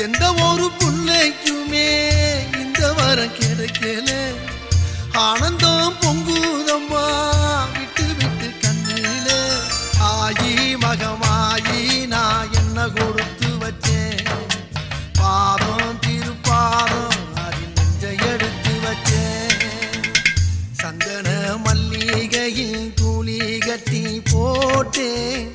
எந்த ஒரு புள்ளைக்குமே இந்த வரம் கிடைக்கல ஆனந்தம் பொங்குதம்மா விட்டு விட்டு கண்ணில ஆயி மகமாயி நான் என்ன கொடுத்து வச்சேன் பாதம் திருப்பாதம் அதில் நெஞ்சை எடுத்து வச்சேன் சந்தன மல்லிகையில் தூளி கட்டி போட்டேன்